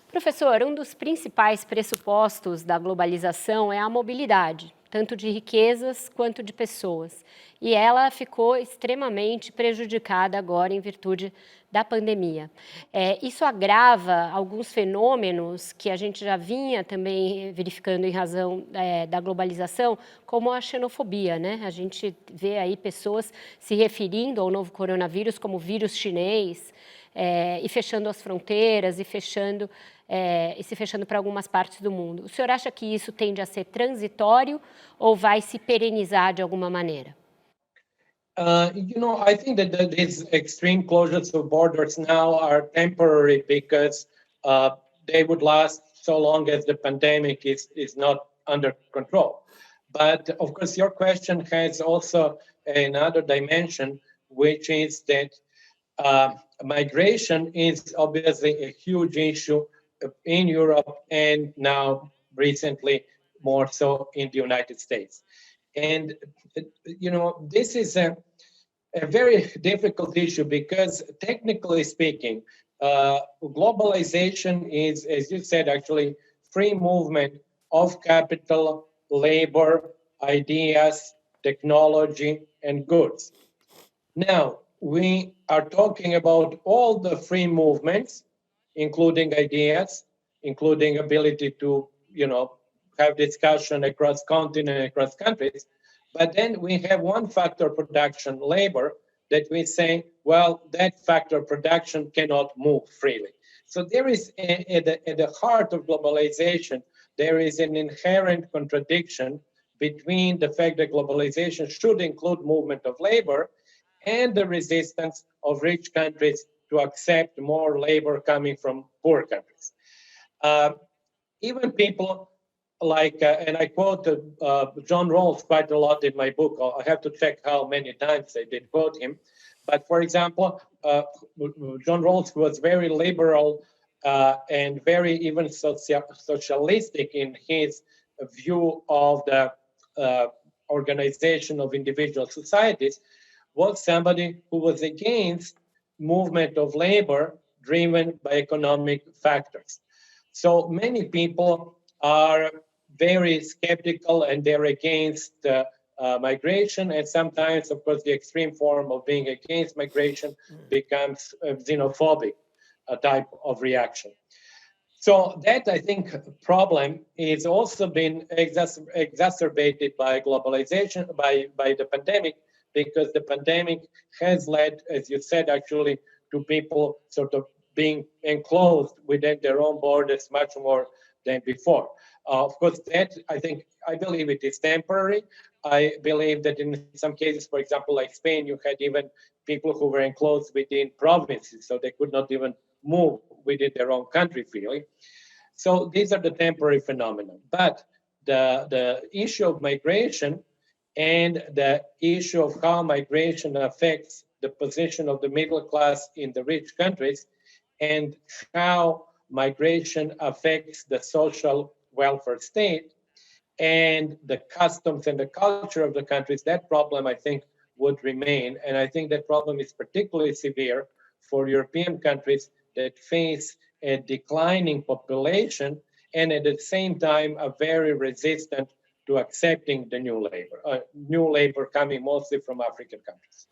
Professor, um dos principais pressupostos da globalização é a mobilidade, tanto de riquezas quanto de pessoas. E ela ficou extremamente prejudicada agora em virtude da pandemia. Isso agrava alguns fenômenos que a gente já vinha também verificando em razão da globalização, como a xenofobia, né? A gente vê aí pessoas se referindo ao novo coronavírus como vírus chinês, e fechando as fronteiras, e se fechando para algumas partes do mundo. O senhor acha que isso tende a ser transitório ou vai se perenizar de alguma maneira? I think that these extreme closures of borders now are temporary because they would last so long as the pandemic is not under control. But of course, your question has also another dimension, which is that migration is obviously a huge issue in Europe and now recently more so in the United States. And, this is a very difficult issue because technically speaking, globalization is, as you said, actually free movement of capital, labor, ideas, technology, and goods. Now, we are talking about all the free movements, including ideas, including ability to, have discussion across continents, across countries. But then we have one factor production, labor, that we say, well, that factor production cannot move freely. So there is, at the heart of globalization, there is an inherent contradiction between the fact that globalization should include movement of labor and the resistance of rich countries to accept more labor coming from poor countries. Even people like, and I quoted John Rawls quite a lot in my book. I have to check how many times I did quote him. But for example, John Rawls was very liberal and very even socialistic in his view of the organization of individual societies, was somebody who was against movement of labor driven by economic factors. So many people are very skeptical and they're against migration. And sometimes, of course, the extreme form of being against migration becomes a xenophobic type of reaction. So that, I think, problem is also been exacerbated by globalization, by the pandemic, because the pandemic has led, as you said, actually, to people sort of being enclosed within their own borders much more than before. Of course, I believe it is temporary. I believe that in some cases, for example, like Spain, you had even people who were enclosed within provinces, so they could not even move within their own country freely. So these are the temporary phenomena. But the issue of migration and the issue of how migration affects the position of the middle class in the rich countries and how migration affects the social welfare state and the customs and the culture of the countries, that problem, I think, would remain. And I think that problem is particularly severe for European countries that face a declining population and at the same time are very resistant to accepting the new labor coming mostly from African countries.